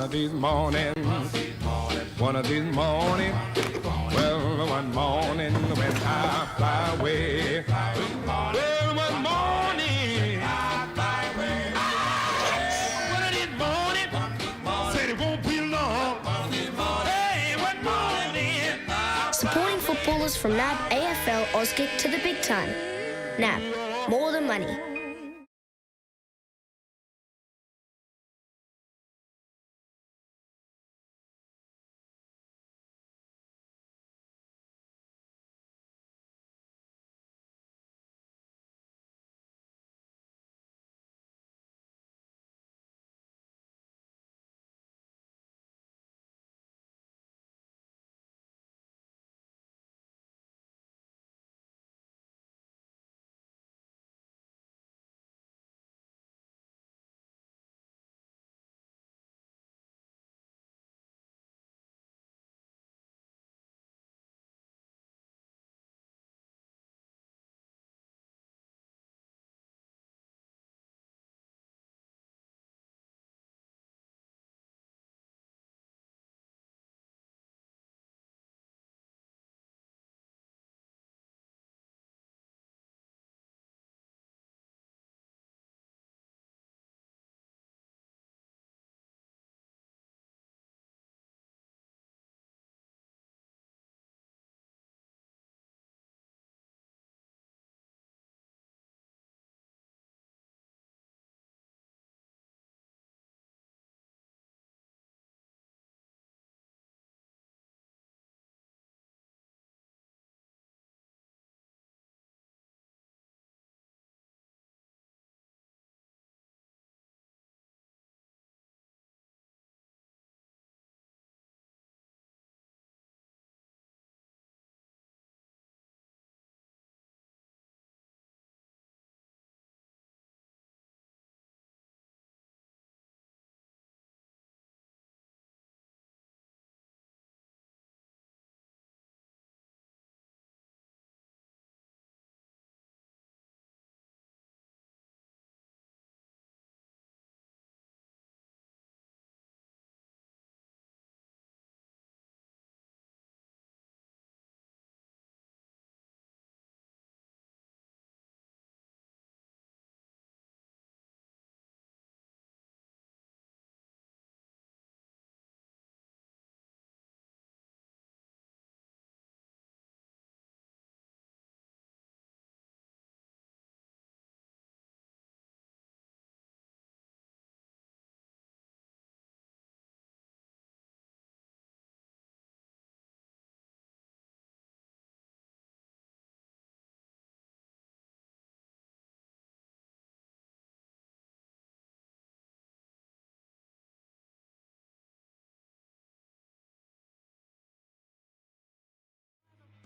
of these mornings, one of these mornings, well, one morning when I fly away, well, one morning, one of these mornings, said it won't be long, hey, one morning. Supporting footballers from NAB, AFL, Auskick to the big time. NAB, more than money.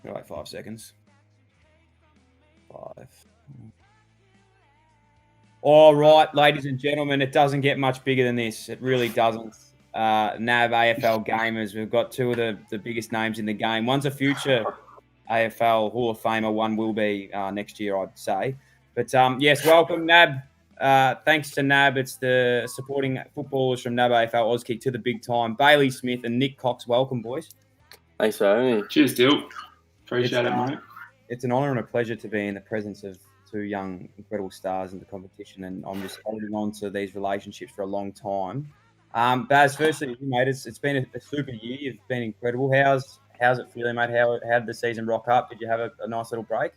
Like 5 seconds. 5. All right, ladies and gentlemen, it doesn't get much bigger than this. It really doesn't. NAB AFL gamers, we've got two of the biggest names in the game. One's a future AFL Hall of Famer. One will be next year, I'd say. But yes, welcome, NAB. Thanks to NAB, it's the supporting footballers from NAB AFL Auskick to the big time. Bailey Smith and Nick Cox, welcome, boys. Thanks for having me. Cheers, Dill. Appreciate it, mate. It's an honour and a pleasure to be in the presence of two young, incredible stars in the competition, and I'm just holding on to these relationships for a long time. Baz, firstly, mate, it's been a super year. You've been incredible. How's it feeling, mate? How did the season rock up? Did you have a nice little break?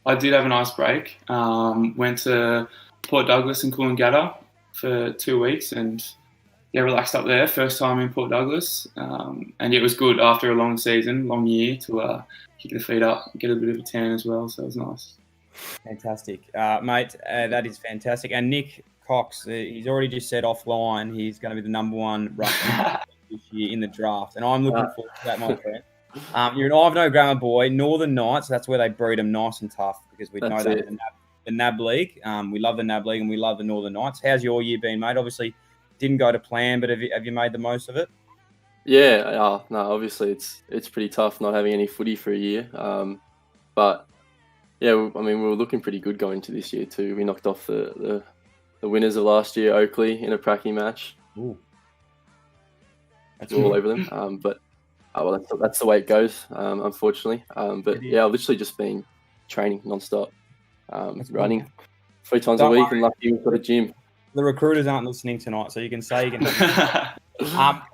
I did have a nice break. Went to Port Douglas and Coolangatta for 2 weeks and relaxed up there. First time in Port Douglas. And it was good after a long season, long year to kick the feet up, get a bit of a tan as well. So it was nice. Fantastic. Mate, that is fantastic. And Nick Cox, he's already just said offline he's going to be the number one ruckman this year in the draft. And I'm looking forward to that, my friend. You're an Ivano Grammar boy, Northern Knights. That's where they breed them nice and tough because we know that the NAB League. We love the NAB League and we love the Northern Knights. How's your year been, mate? Obviously, didn't go to plan, but have you made the most of it? Yeah, no, obviously it's pretty tough not having any footy for a year. But yeah, I mean, we were looking pretty good going into this year too. We knocked off the the winners of last year, Oakley, in a pracky match. Ooh. That's All good. over them. But well, that's the way it goes, unfortunately. But yeah, I've literally just been training non-stop, running 3 times a Don't week, worry. and lucky we've got a gym. The recruiters aren't listening tonight, so you can say you can.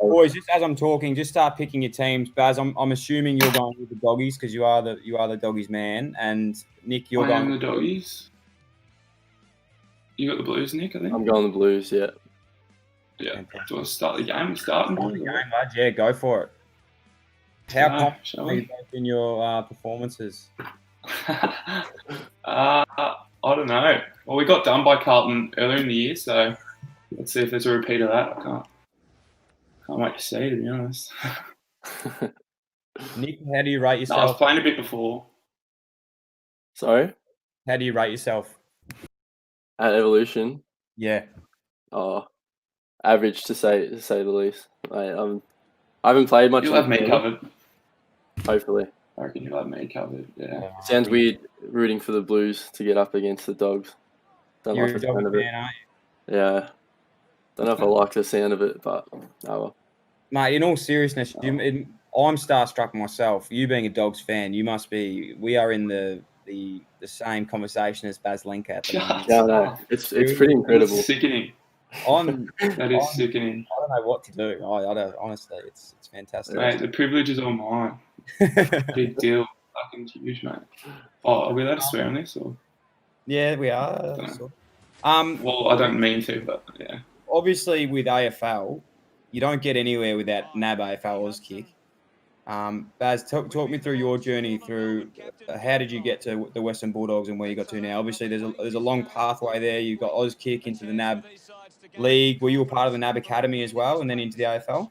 Boys, just as I'm talking, just start picking your teams. Baz, I'm assuming you're going with the doggies because you are the doggies man, and Nick, you're I going am the with doggies. You got the Blues, Nick, I think? I'm going the Blues, yeah. Yeah. Fantastic. Do you want to start the game? We're starting. the game, lad. Yeah, go for it. How Yeah, confident shall are you we? both in your performances? I don't know. Well, we got done by Carlton earlier in the year, so let's see if there's a repeat of that. I can't wait to see, to be honest. Nick, how do you rate No, I was yourself? playing a bit before. Sorry? How do you rate yourself? At Evolution, Yeah. average to say the least. I haven't played much. You'll in have me the covered. Hopefully. I reckon you'll have me covered, yeah. Sounds weird rooting for the Blues to get up against the Dogs. Don't You're like a the sound doggy of it. fan, aren't you? Yeah. Don't know if I like the sound of it, but oh well. Mate, in all seriousness, I'm starstruck myself. You being a Dogs fan, you must be. We are in the same conversation as Baz Linka at the moment. Yeah, no, it's pretty incredible. That's sickening. That is sickening. I don't know what to do. I don't, honestly, it's fantastic. Mate, the privilege is all mine. Big deal. Fucking huge, mate. Oh, are we allowed to swear on this? Or? Yeah, we are. Well, I don't mean to, but yeah. Obviously, with AFL, you don't get anywhere without NAB AFL Auskick. Baz, talk me through your journey through how did you get to the Western Bulldogs and where you got to now? Obviously, there's a long pathway there. You got Auskick into the NAB League. Were you a part of the NAB Academy as well, and then into the AFL?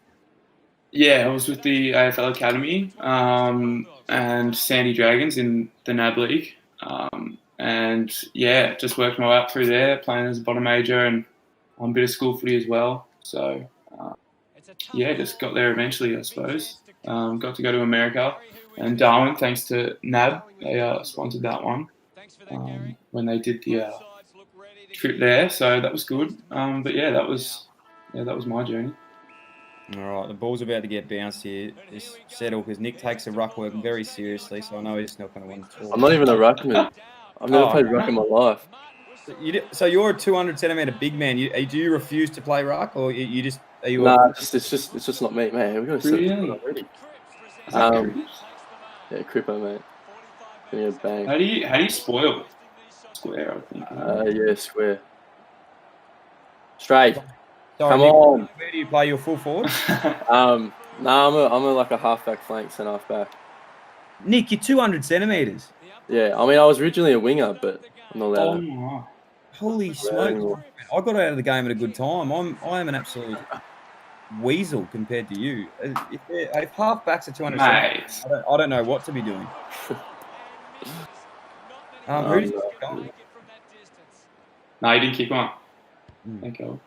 Yeah, I was with the AFL Academy and Sandy Dragons in the NAB League. And yeah, just worked my way up through there, playing as a bottom major and on a bit of school footy as well. So yeah, just got there eventually, I suppose. Got to go to America and Darwin, thanks to NAB. They sponsored that one when they did the trip there. So that was good. But yeah, that was my journey. All right, the ball's about to get bounced here. Just settle because Nick takes the ruck work very seriously, so I know he's not going to want to talk. I'm not even a ruckman. I've never played ruck in my life. So you're a 200 centimeter big man. Do you refuse to play ruck, or you just are you? Nah, it's just not me, man. We're going to Really? already. Is that Cripps? Yeah, Cripper, mate. Give me a bang. How do you spoil? Square, I think. Yeah, square. Straight. Sorry, Come Nick, on. where do you play your full forward? I'm a like a halfback flank, centre halfback. Nick, you're 200 centimeters. Yeah, I mean I was originally a winger, but I'm not allowed. Oh my. Holy smokes! I got out of the game at a good time. I am an absolute weasel compared to you. If halfbacks are 200 centimeters, Mate. I don't know what to be doing. Who did you kick off? No, you didn't kick one. Mm. Thank you.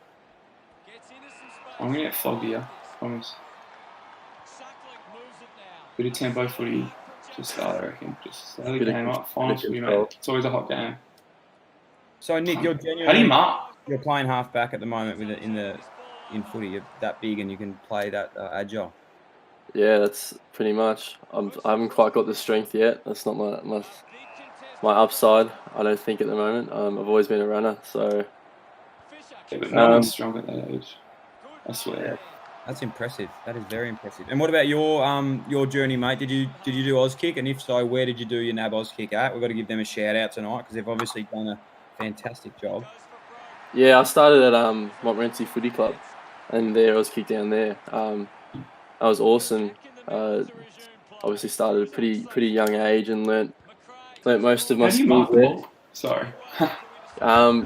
I'm going to get flogged here. Promise. Bit of tempo footy to start, I reckon. Just slowly Bit of game up. Final footy, mate. It's always a hot game. So Nick, you're genuinely. How do you mark? You're playing halfback at the moment in footy. You're that big and you can play that agile. Yeah, that's pretty much. I haven't quite got the strength yet. That's not my upside. I don't think at the moment. I've always been a runner, so. Yeah, but no one's strong at that age. I swear. That's impressive. That is very impressive. And what about your journey, mate? Did you do Auskick? And if so, where did you do your NAB Auskick at? We've got to give them a shout out tonight because they've obviously done a fantastic job. Yeah, I started at Montmorency Footy Club, and there I was kicked down there. That was awesome. Obviously started at a pretty young age and learnt most of my How do you skills mark the there. ball? Sorry.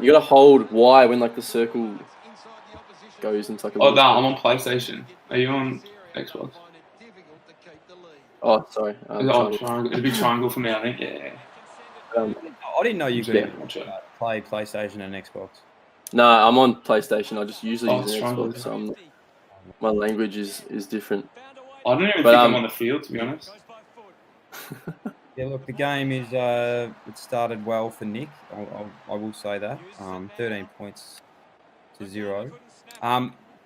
You got to hold Y when like the circle goes into like a. Oh, no, I'm on PlayStation. Are you on Xbox? Oh, sorry. Triangle. It'd be triangle for me, I think. Yeah. I didn't know you could Yeah. play PlayStation and Xbox. No, I'm on PlayStation. I just usually use an triangle. Xbox, so my language is different. I don't even think I'm on the field, to be honest. Yeah, look, the game is it started well for Nick. I will say that. 13 points 0.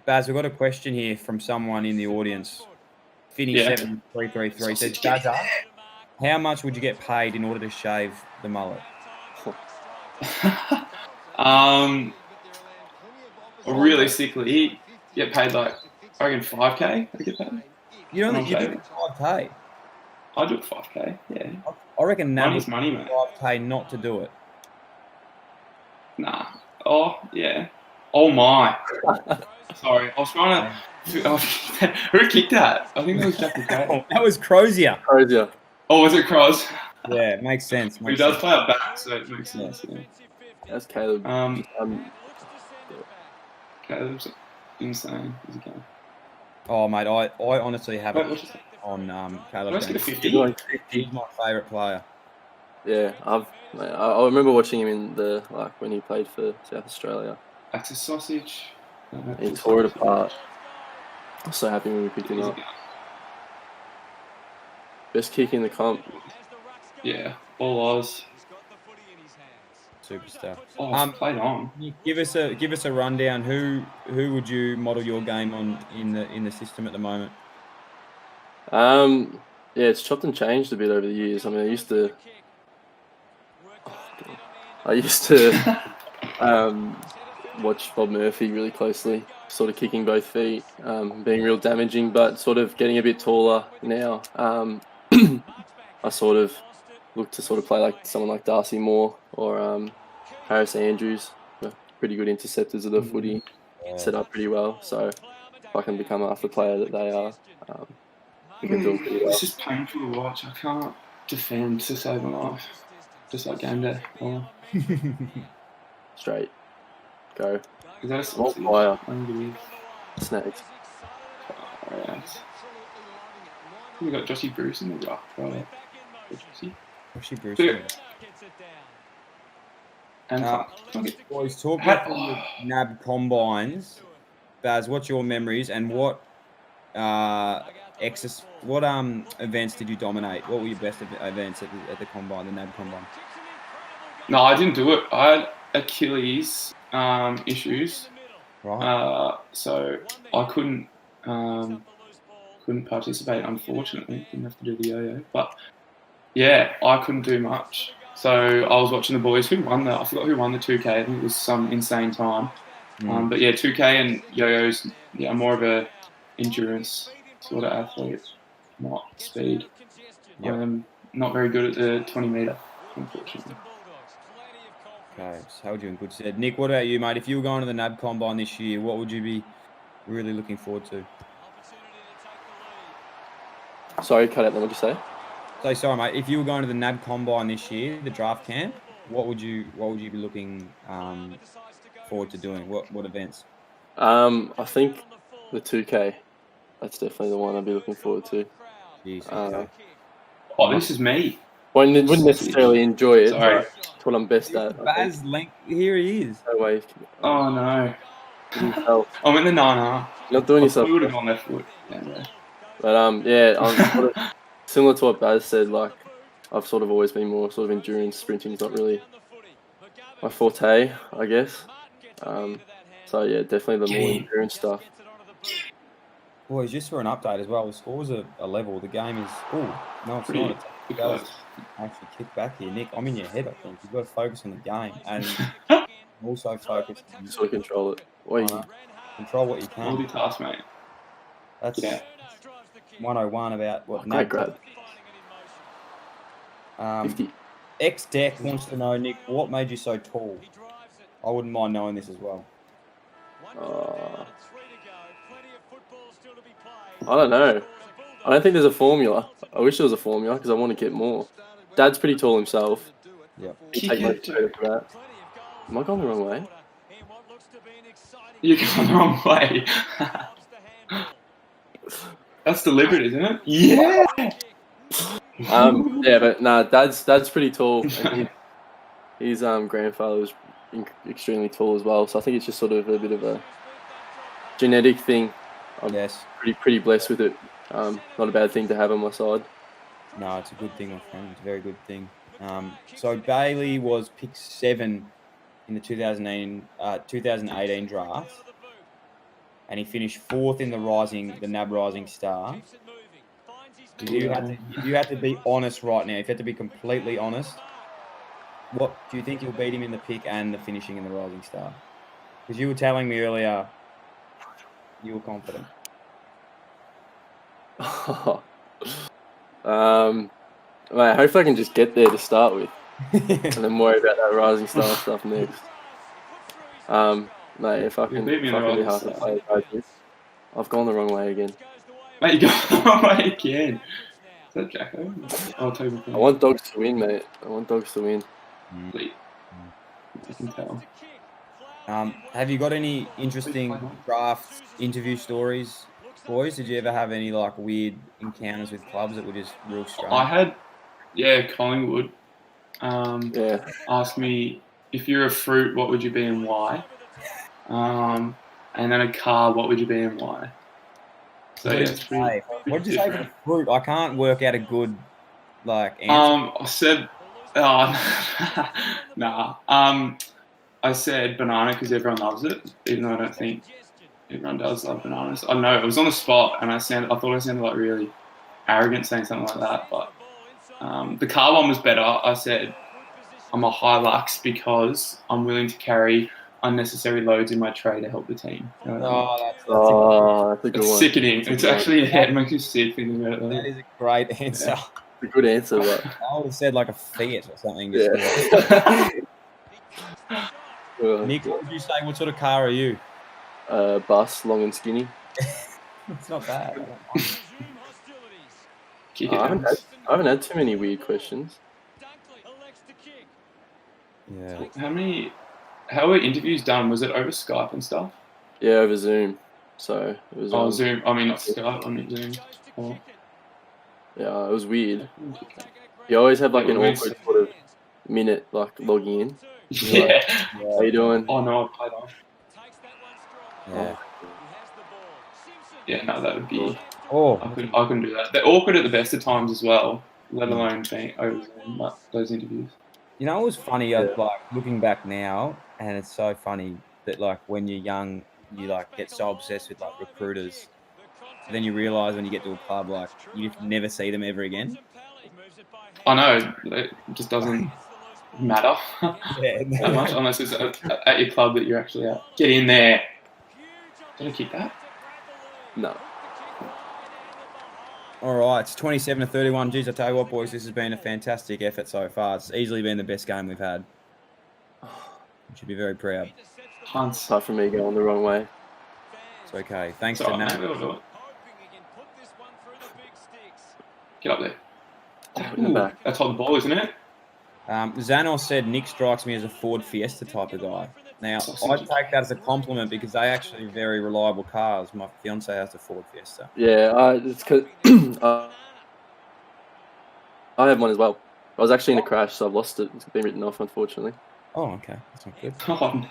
Baz, we've got a question here from someone in the audience. Finny Yeah. 7333 says, Bazza, how much would you get paid in order to shave the mullet? Realistically, get paid like, I reckon 5K. I get paid. You don't think you do shaving. 5K? I'll do it 5K. Yeah. I reckon NAB Money's would money, mate. 5K not to do it. Nah. Oh yeah. Oh my. Sorry, I was trying to. Who kicked that? I think that was Jack McCray. Oh, that was Crozier. Crozier. Oh, was it Cross? Yeah, it makes sense. He does play up back, so it makes sense. Yeah. That's Caleb. Caleb's insane. He's a guy. Oh, mate, I honestly have Wait, it what's his name? on Caleb. Let's get a Green. 50. He's my favourite player. Yeah, I remember watching him in when he played for South Australia. That's a sausage. He tore it apart. I was so happy when we picked him up. Best kick in the comp. Yeah, all Oz. Superstar. Played on. Give us a rundown. Who would you model your game on in the system at the moment? Yeah, it's chopped and changed a bit over the years. I mean, I used to watch Bob Murphy really closely, sort of kicking both feet, being real damaging, but sort of getting a bit taller now. I sort of look to sort of play like someone like Darcy Moore or Harris Andrews. They're pretty good interceptors of the footy, set up pretty well. So if I can become half the player that they are, we can do it pretty well. It's just painful to watch. I can't defend to save my life. Just like game day. Oh. Straight. Go. Is that a Small sausage? fire. Unbelievable. Snags. Alright. We got Joshy Bruce in the rock, right? Joshy. Actually, Bruce. Two. And Boys, talk about the NAB combines. Baz, what's your memories and what events did you dominate? What were your best events at the combine, the NAB combine? No, I didn't do it. I had Achilles issues, Right. so I couldn't participate. Unfortunately, didn't have to do the yo-yo. But yeah, I couldn't do much. So I was watching the boys who won I forgot who won the 2K. I think it was some insane time. But yeah, 2K and yo-yos. Yeah, I'm more of a endurance sort of athlete, not speed. Yep. I'm not very good at the 20-meter, unfortunately. Okay, so held you in good stead. Nick, what about you, mate? If you were going to the NAB combine this year, what would you be really looking forward to? Sorry, cut out then. What'd you say? So sorry, mate. If you were going to the NAB combine this year, the draft camp, what would you be looking forward to doing? What events? I think the 2K. That's definitely the one I'd be looking forward to. Jeez, okay. This is me. Wouldn't necessarily enjoy it. Sorry. But it's what I'm best at. Baz, here he is. No way. Oh no. Yourself. I'm in the nana. Not doing yourself. I would have gone left foot. Yeah, But yeah, I'm sort of, similar to what Baz said. Like I've sort of always been more sort of endurance. Sprinting's not really my forte, I guess. So yeah, definitely the more endurance stuff. Boys, just for an update as well, the scores are level. The game is... Oh, no, it's Pretty not. It's close. actually kick back here. Nick, I'm in your head, I think. You've got to focus on the game and also focus on... Sort of control it. Control what you can. Multitask, mate. That's Yeah. 101 about what... Great grab. 50. X-Deck wants to know, Nick, what made you so tall? I wouldn't mind knowing this as well. I don't know. I don't think there's a formula. I wish there was a formula because I want to get more. Dad's pretty tall himself. Yep. He'd take much credit for that. Am I going the wrong way? You're going the wrong way. That's deliberate, isn't it? Yeah. Yeah, but nah, Dad's pretty tall. And his grandfather was extremely tall as well. So I think it's just sort of a bit of a genetic thing. I'm pretty blessed with it. Not a bad thing to have on my side. No, it's a good thing, my friend. It's a very good thing. So Bailey was pick 7 in in the 2018 draft, and he finished 4th in the NAB Rising Star. If you had to be honest right now, if you had to be completely honest, what do you think you'll beat him in the pick and the finishing in the Rising Star? Because you were telling me earlier you were confident. Mate, hopefully I can just get there to start with, and then worry about that Rising Star stuff next. Mate, if I can be half a player, I've gone the wrong way again. Mate, you got the wrong way again. Is that Jacko? I want Dogs to win, mate. I want Dogs to win. Sweet. I can tell. Have you got any interesting draft interview stories, boys? Did you ever have any like weird encounters with clubs that were just real strange? I had, Collingwood. Asked me, if you're a fruit, what would you be and why? And then a car, what would you be and why? So What did you say for the fruit? I can't work out a good answer. I said, nah. I said banana because everyone loves it, even though I don't think everyone does love bananas. I don't know. It was on the spot, and I thought I sounded like really arrogant saying something like that. But the car one was better. I said I'm a Hilux because I'm willing to carry unnecessary loads in my tray to help the team. That's a good one. Sickening. It's actually it makes you sick thinking about it. That is a great answer. Yeah. A good answer, but I would have said like a Fiat or something. yeah. Nick, what would you say? What sort of car are you? Bus, long and skinny. It's not bad. I haven't had too many weird questions. Yeah. How were interviews done? Was it over Skype and stuff? Yeah, over Zoom. So it was. Zoom. I mean, not Skype. I mean Zoom. Oh. Yeah, it was weird. You always have like an awkward sort of minute, like logging in. Yeah. Like, how you doing? Oh no, I played on. Yeah. Yeah, no, that would be. Oh, I couldn't do that. They're awkward at the best of times as well, let alone being over Zoom, like those interviews. you know, it was funny. Like looking back now, and it's so funny that like when you're young, you like get so obsessed with like recruiters. And then you realise when you get to a club, like you never see them ever again. I know, it just doesn't matter Yeah. that much unless it's at your club that you're actually at. Get in there. Did I kick that? No. All right, it's 27-31. Geez, I tell you what, boys, this has been a fantastic effort so far. It's easily been the best game we've had. You should be very proud. Hunts. Aside from me going the wrong way. It's okay. Thanks It's to all right, Nat. mate, we'll do it. Get up there. In the back. That's on the ball, isn't it? Zanos said Nick strikes me as a Ford Fiesta type of guy. Now, I take that as a compliment because they actually are very reliable cars. My fiance has a Ford Fiesta. Yeah, it's cause I have one as well. I was actually in a crash, so I've lost it. It's been written off, unfortunately. Oh, okay. That's not good. Oh,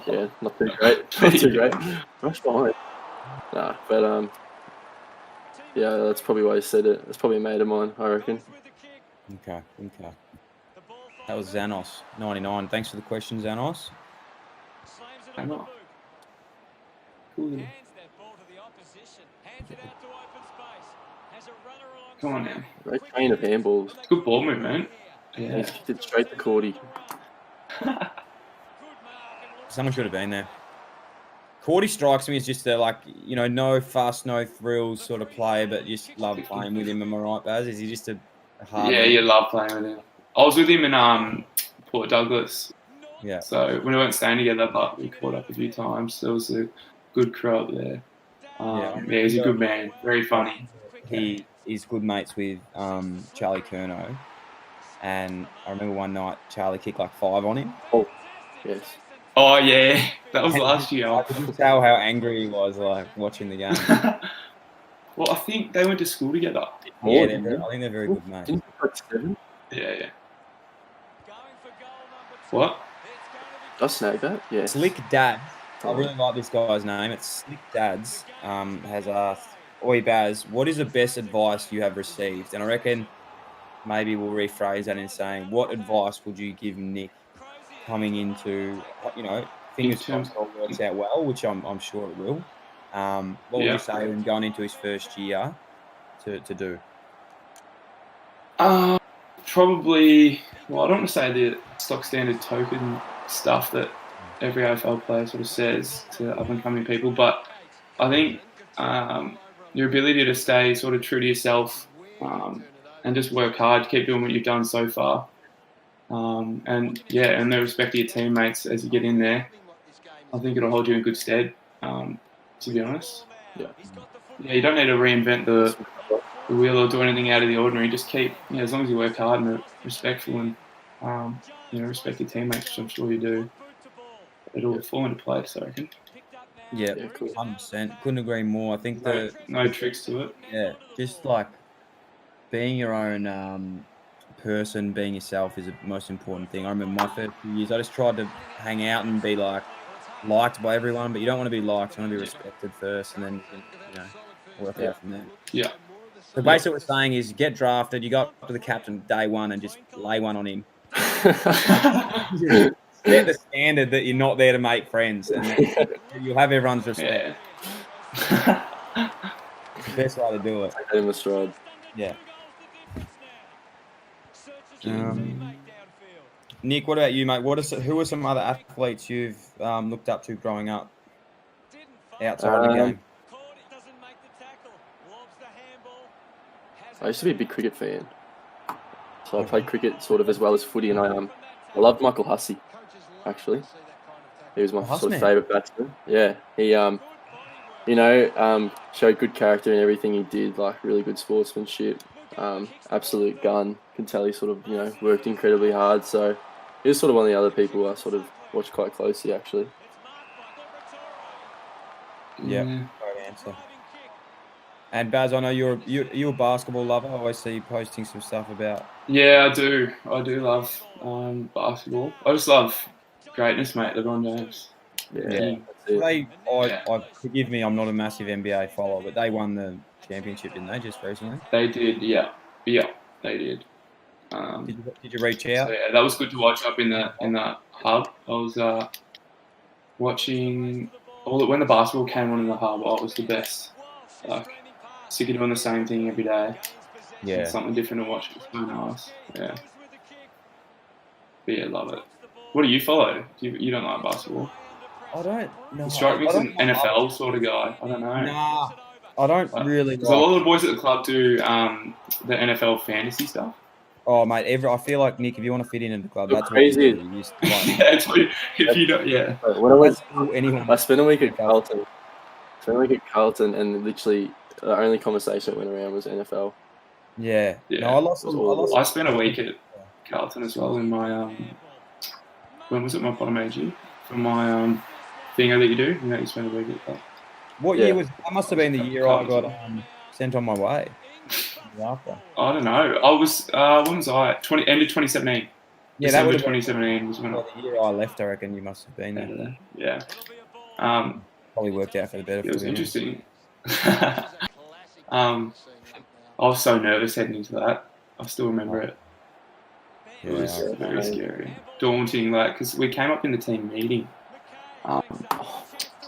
Yeah, not too great. Not too great. Rush behind. Nah, but yeah, that's probably why he said it. It's probably a mate of mine, I reckon. Okay. That was Zanos, 99. Thanks for the question, Zanos. hang on. Cool. Come on now. Great train of handballs. It's a good ball movement. Yeah. Yeah. He's kicked it straight to Cordy. Someone should have been there. Cordy strikes me as just a, no fuss, no thrills sort of player, but just love playing with him. Am I right, Baz? Is he just a hard... Yeah, you love playing with him. I was with him in Port Douglas. Yeah. So we weren't staying together, but we caught up a few times. There was a good crew up there. He's a good man. Very funny. He is good mates with Charlie Curnow. And I remember one night Charlie kicked like 5 on him. Oh, yes. Oh, yeah. That was last year. I could tell how angry he was watching the game. Well, I think they went to school together. Yeah, I think they're very good mates. Didn't he play 7? Yeah. What? Did I snag that? Yeah. Slick Dad. I really like this guy's name. It's Slick Dads. Has asked, "Oi Baz, what is the best advice you have received?" And I reckon maybe we'll rephrase that in saying, "What advice would you give Nick coming into, fingers Interim. crossed it all works out well, which I'm sure it will. What would Yeah. you say him going into his first year to do? Probably. Well, I don't want to say the stock standard token stuff that every AFL player sort of says to up and coming people, but I think your ability to stay sort of true to yourself and just work hard, keep doing what you've done so far, and the respect of your teammates as you get in there. I think it'll hold you in good stead. To be honest, Yeah. you don't need to reinvent the wheel or do anything out of the ordinary. Just keep, as long as you work hard and are respectful and respect your teammates, which I'm sure you do, it'll fall into place, I reckon. Yeah, Yeah, cool. 100%. Couldn't agree more. I think No tricks to it. just like being your own person, being yourself is the most important thing. I remember my first few years, I just tried to hang out and be like liked by everyone, but you don't want to be liked. You want to be respected first, and then you can, work out from there. Yeah. So basically, what we're saying is, get drafted. You got up to the captain day one and just lay one on him. Set the standard that you're not there to make friends, and then you'll have everyone's respect. Yeah. Best way to do it. Take him a stride. Yeah. Nick, what about you, mate? Who are some other athletes you've looked up to growing up outside of the game? I used to be a big cricket fan, so I played cricket sort of as well as footy, and I loved Michael Hussey, actually. He was my sort of favourite batsman. Yeah, he showed good character in everything he did, like really good sportsmanship, absolute gun. Can tell he sort of worked incredibly hard. So he was sort of one of the other people I sort of watched quite closely, actually. Yeah, great answer. And Baz, I know you're a basketball lover. I always see you posting some stuff about. Yeah, I do. I do love basketball. I just love greatness, mate. LeBron James. Yeah. Forgive me, I'm not a massive NBA follower, but they won the championship, didn't they, just recently? They did, yeah, they did. Did you reach out? So that was good to watch up in that hub. I was watching when the basketball came on in the hub. Oh, it was the best. Like, sick of doing the same thing every day. Yeah, it's something different to watch. It's so nice. Yeah, but yeah, love it. What do you follow? You don't like basketball? I don't. No, You strike me as an NFL sort of guy. I don't know. Nah, I don't really. Because a lot of the boys at the club do the NFL fantasy stuff. Oh, mate, I feel like, Nick, if you want to fit in the club, that's crazy. What you do. That's what if you don't. Yeah. I spent a week at Carlton. And literally the only conversation that went around was NFL. Yeah. No, I spent a week at Carlton as well in my when was it, my bottom AG for my thinger that you do. You spend a week at that. What year was that? Must have been the year I got sent on my way. After. I don't know. I was when was I? End of 2017. Yeah, December that would have 2017 was when the year I left. I reckon you must have been there. Yeah. Probably worked out for the better. It was interesting. I was so nervous heading into that. I still remember it. It was very scary, daunting. Like, because we came up in the team meeting. So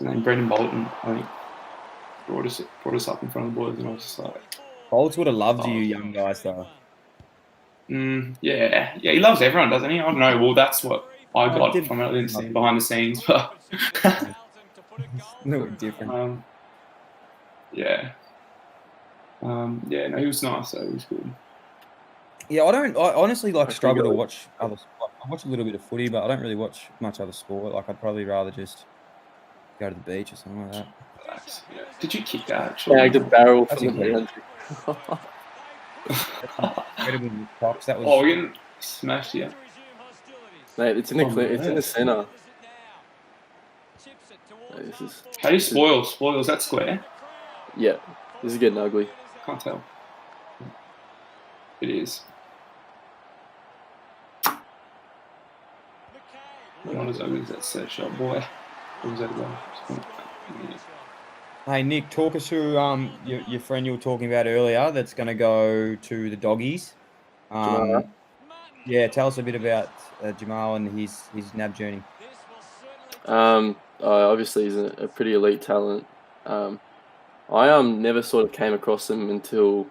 then Brendan Bolton, I think, brought us up in front of the boys, and I was just like, Bolts would have loved you young guys, though. Yeah, he loves everyone, doesn't he? I don't know. Well, that's what I got from it. I didn't see behind the scenes, but no different. No, he was nice. So he was good. Yeah, I honestly struggle to watch other sport. I watch a little bit of footy, but I don't really watch much other sport. Like, I'd probably rather just go to the beach or something like that. Relax. Yeah. Did you kick that? Actually? Yeah, the barrel from the ground. Incredible props. That was. Oh, we're getting smashed here. Mate, it's in the centre. How do you spoil? Is that square? Yeah, this is getting ugly. Can't tell. It is. Not as ugly as that set shot, boy. What was that about? Hey, Nick, talk us through your friend you were talking about earlier that's going to go to the Doggies. Yeah, tell us a bit about Jamal and his NAB journey. Obviously, he's a pretty elite talent. I never sort of came across him until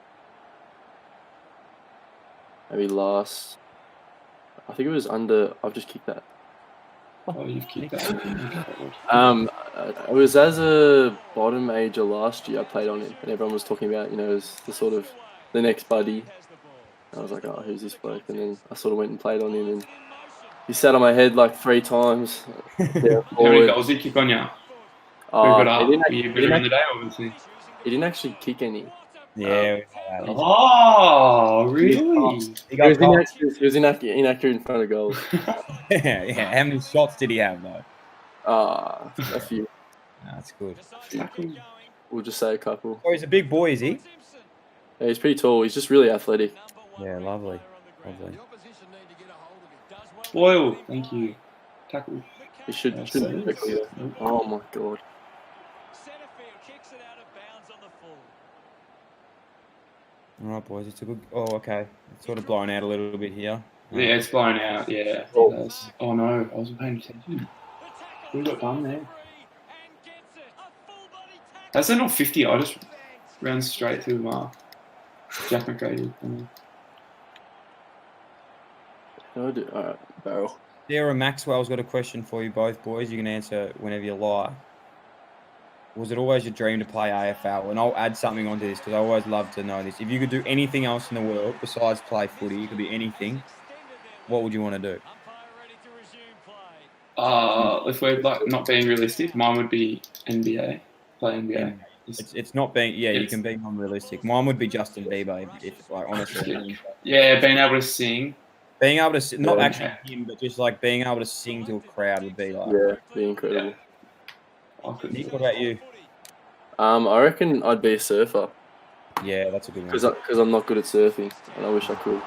maybe last. I think it was under. I've just kicked that. Oh, you've kicked that. It was as a bottom ager last year. I played on him, and everyone was talking about, as the sort of the next buddy. I was like, oh, who's this bloke? And then I sort of went and played on him, and he sat on my head like 3 times. How many goals did he kick on you? Who got up? Were you better in the day, obviously? He didn't actually kick any. Yeah. Oh, really? He was inaccurate in front of goals. yeah. How many shots did he have though? A few. That's good. We'll just say a couple. Oh, he's a big boy, is he? Yeah, he's pretty tall. He's just really athletic. Yeah, lovely. Boyle, thank you. Tackle. He shouldn't be quickly. Oh my god. All right, boys. It's a good. Oh, okay. It's sort of blown out a little bit here. Yeah, it's blown out. Yeah. Oh no, I wasn't paying attention. Who got done there? That's not 50. I just ran straight through the mark. Jack McGrady. Alright, barrel. Sarah Maxwell's got a question for you both, boys. You can answer whenever you like. Was it always your dream to play AFL? And I'll add something onto this because I always love to know this. If you could do anything else in the world besides play footy, it could be anything, what would you want to do? If we're not being realistic, mine would be NBA. Play NBA. It's not being, you can be non-realistic. Mine would be Justin Bieber, if honestly. Yeah, being able to sing. Being able to, not actually him, but just like being able to sing to a crowd would be like. Yeah, be incredible. Yeah. Nick, what about you? I reckon I'd be a surfer. Yeah, that's a good one. Because I'm not good at surfing, and I wish I could.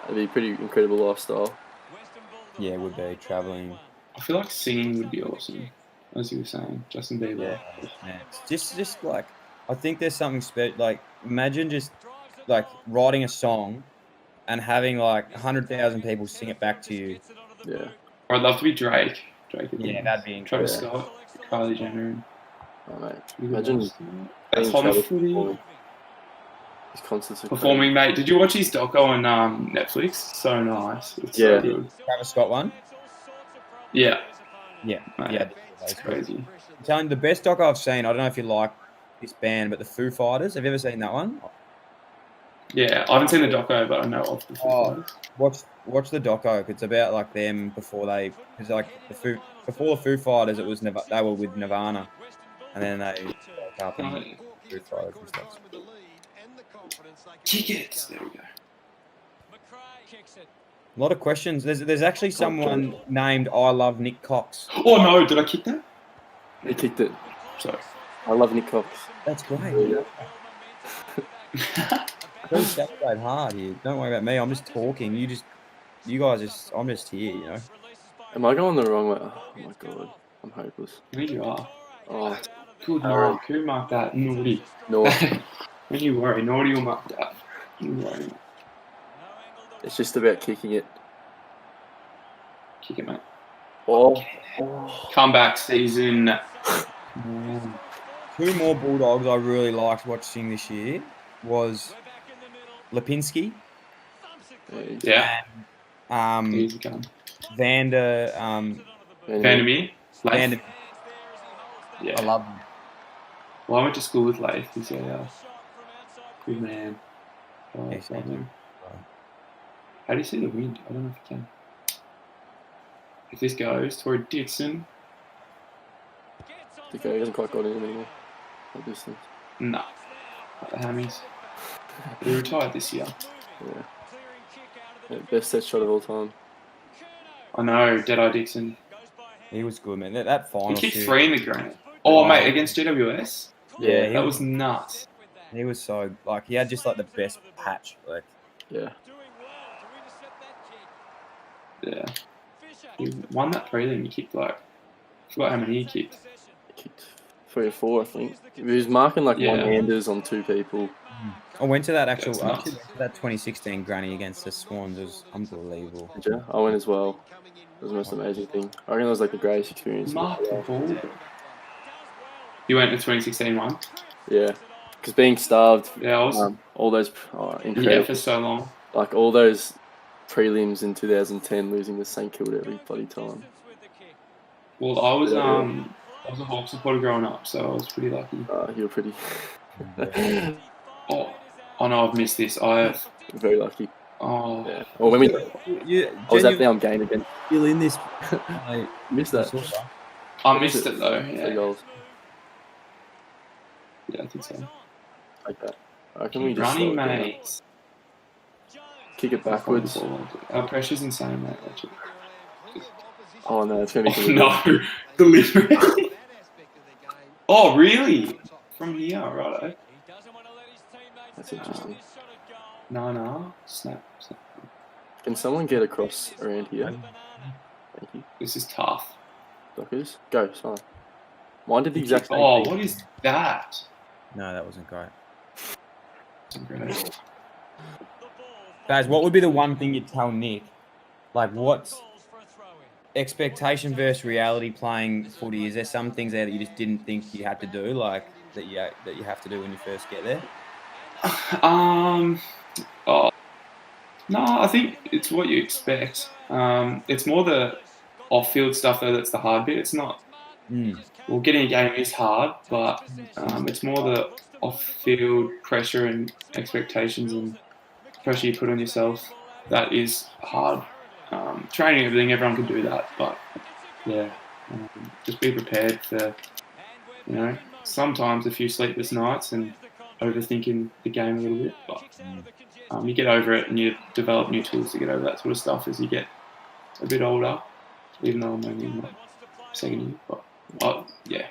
It'd be a pretty incredible lifestyle. Yeah, it would be traveling. I feel like singing would be awesome, as you were saying, Justin Bieber. Yeah. Just like, I think there's something special. Like, imagine just like writing a song and having like 100,000 people sing it back to you. Yeah. Or I'd love to be Drake. That'd be incredible. Travis Scott, Kylie Jenner. Oh, mate. Imagine that's on footy. His concerts are performing, mate. Did you watch his doco on Netflix? So nice. It's so good. Travis Scott one? Yeah. Yeah. Mate, yeah. It's crazy. I'm telling you, the best doco I've seen, I don't know if you like this band, but the Foo Fighters. Have you ever seen that one? Yeah, I haven't seen the doco, but I know of the Foo Fighters. Watch the doco. It's about like them before they, because like before the Foo Fighters, it was they were with Nirvana, and then they broke up and Foo Fighters and stuff. Tickets. There we go. A lot of questions. There's actually someone named I Love Nick Cox. Oh no! Did I kick that? He kicked it. Sorry. I love Nick Cox. That's great. Don't celebrate hard here. Don't worry about me. I'm just talking. I'm just here, Am I going the wrong way? Oh my god, I'm hopeless. There you are. Oh, good mark. Who marked that? Naughty. No. When you worry, Naughty will mark that. You worry. It's just about kicking it. Kick it, mate. Oh. Comeback season. 2 more Bulldogs I really liked watching this year was Lipinski. Yeah. And, Easy gun. Vandermeer. Yeah. I love him. Well, I went to school with Leif. He's a good man. Oh, I love him. How do you see the wind? I don't know if you can. If this goes, Tory Dixon. Okay, he hasn't quite got in anymore. At distance. Nah. Like the hammies. He retired this year. Yeah. Best set shot of all time. I know, Deadeye Dixon. He was good, man. That final. He kicked 3 in the ground. Oh, mate, against GWS? Yeah, that was nuts. He was so, like, he had just, like, the best patch. Like, yeah. Yeah. He won that prelim. He kicked, like, I forgot how many he kicked. He kicked 3 or 4, I think. He was marking, like, one-handers on 2 people. I went to that actual That's I nuts. actually went to that 2016 granny against the Swans. It was unbelievable. Did you? I went as well. It was the most amazing thing. I reckon it was like the greatest experience. Mark the ball. You went to 2016 one? Yeah, because being starved, Yeah, I was. all those Yeah, incredible, for so long. like all those prelims in 2010, losing to St Kilda every bloody time. Well, I was Yeah. I was a Hawk supporter growing up, so I was pretty lucky. You were pretty Oh no, I've missed this. I have. very lucky. Oh, Yeah. Well, when we, I was at the game again. Still in this. Missed that. I missed it though. 3 Yeah, goals. yeah, I think so. Like that. I reckon we just Running, slow it down. mate. Kick it backwards. Our pressure's insane, mate. Watch it. Oh no, it's gonna be. Oh no, delivery. Oh really? From here, right? That's interesting. No. Snap. Can someone get across around here? Thank you. This is tough. Dockers, go, Simon. Mine did the exact same Oh, thing. what is that? No, that wasn't great. Great. Baz, what would be the one thing you'd tell Nick? Like, what's expectation versus reality playing footy? Is there some things there that you just didn't think you had to do, like that you have to do when you first get there? Oh, no, I think it's what you expect. It's more the off-field stuff though that's the hard bit. It's not. Well, getting a game is hard, but it's more the off-field pressure and expectations and pressure you put on yourself that is hard. Training, everything, everyone can do that, but yeah, just be prepared for, sometimes a few sleepless nights and overthinking the game a little bit, but you get over it and you develop new tools to get over that sort of stuff as you get a bit older, even though I'm only in my second year, but yeah,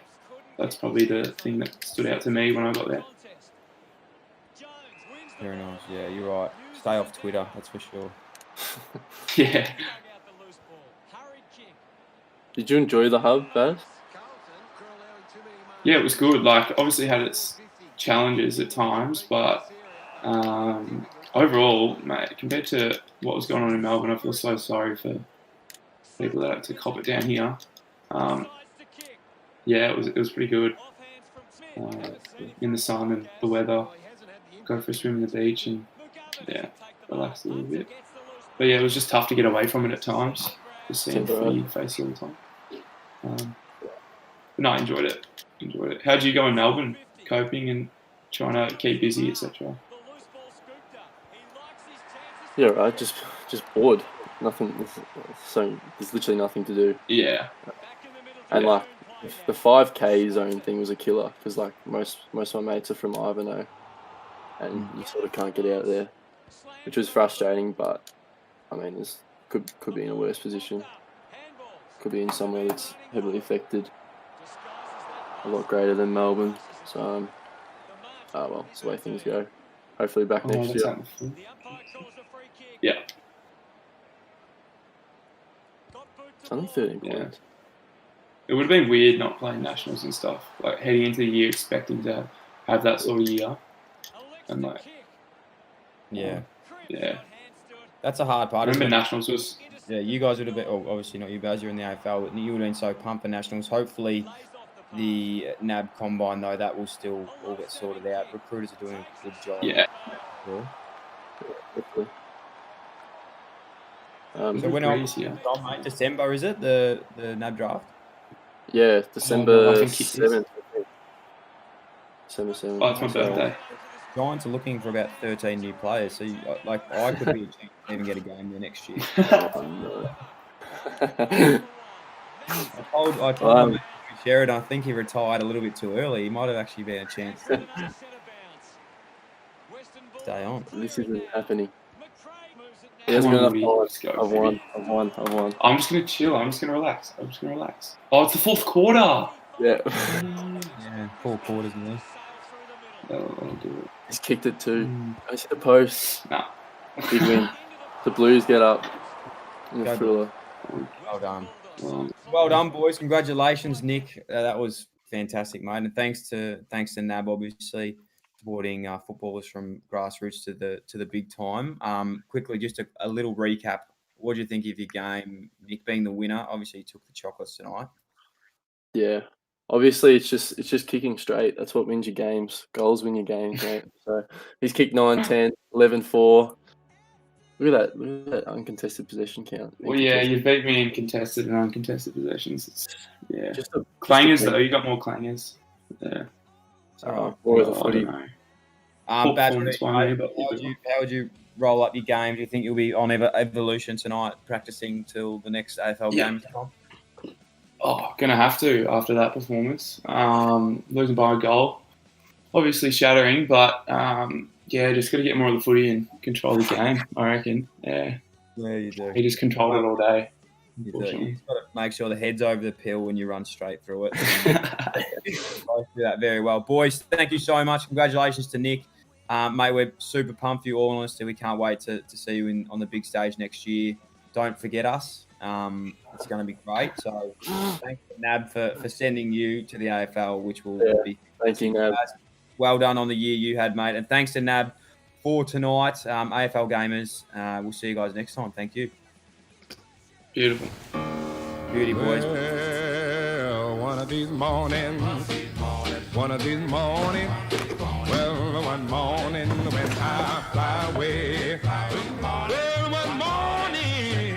that's probably the thing that stood out to me when I got there. Very nice. Yeah, you're right. Stay off Twitter, that's for sure. Yeah. Did you enjoy the hub, Baz? Yeah, it was good. Like, obviously had its challenges at times, but overall, mate, compared to what was going on in Melbourne, I feel so sorry for people that had to cop it down here. Yeah, it was pretty good. In the sun and the weather, go for a swim in the beach and relax a little bit. But yeah, it was just tough to get away from it at times. Just seeing footy face all the time. But no, I enjoyed it. How did you go in Melbourne? Coping and trying to keep busy, etc. Yeah, right. Just bored. Nothing. So there's literally nothing to do. Yeah. And like the 5K zone thing was a killer because like most of my mates are from Ivanhoe, and you sort of can't get out there, which was frustrating. But I mean, this could be in a worse position. Could be in somewhere that's heavily affected. A lot greater than Melbourne. So, well, it's the way things go. Hopefully back next year. Yeah. It's only 13 Yeah. points. It would have been weird not playing nationals and stuff. Like heading into the year expecting to have that sort of year. And like, Yeah. That's a hard part. I remember nationals was. Yeah, you guys would have been. Oh, obviously not you guys. You're in the AFL, but you would have been so pumped for nationals. Hopefully, the NAB combine though that will still all get sorted out. Recruiters are doing a good job. Yeah. Hopefully. So when mate, December is it the NAB draft? Yeah, December 7th. December 7th. Oh, it's my birthday. Giants are looking for about 13 new players, so I could be even get a game there next year. I told him Sheridan, I think he retired a little bit too early. He might have actually been a chance to stay on. This isn't happening. He hasn't got enough time. I've won. I'm just going to chill. I'm just going to relax. Oh, it's the fourth quarter. Yeah. Yeah, 4 quarters in there. I'll do it. He's kicked it too. I see the post. Nah. Big win. The Blues get up. In the thriller. Well done. Well done, boys. Congratulations, Nick. That was fantastic, mate. And thanks to NAB, obviously. supporting footballers from grassroots to the big time. Quickly, just a little recap. What do you think of your game, Nick, being the winner? Obviously, you took the chocolates tonight. Yeah. Obviously, it's just kicking straight. That's what wins your games. Goals win your games, mate. So he's kicked 9, 10, 11, 4. Look at that! Look at that uncontested possession count. Well, yeah, you beat me in contested and uncontested possessions. Yeah. Just Clangers, though. You got more clangers. Yeah. or the I footy. don't know. Patrick, by me, mate, but how would you roll up your game? Do you think you'll be on Evolution tonight, practicing till the next AFL game? Gonna have to after that performance. Losing by a goal, obviously shattering, but just got to get more of the footy and control the game. I reckon. Yeah, you do. He just controlled it all day. You do. You've got to make sure the head's over the pill when you run straight through it. Both do that very well, boys. Thank you so much. Congratulations to Nick, mate. We're super pumped for you all. Honestly, we can't wait to see you on the big stage next year. Don't forget us. It's going to be great. So thanks to NAB for sending you to the AFL, which will be. Thank you, NAB. Well done on the year you had, mate. And thanks to NAB for tonight. AFL gamers, we'll see you guys next time. Thank you. Beautiful. Beauty, boys. Well, one of these mornings, well, one morning when I fly away, well, one morning,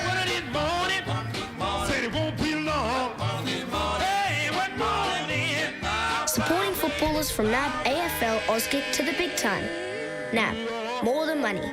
one of these mornings, said it won't be long, hey, one morning. Supporting footballers from NAB AFL Auskick to the big time. NAB, more than money.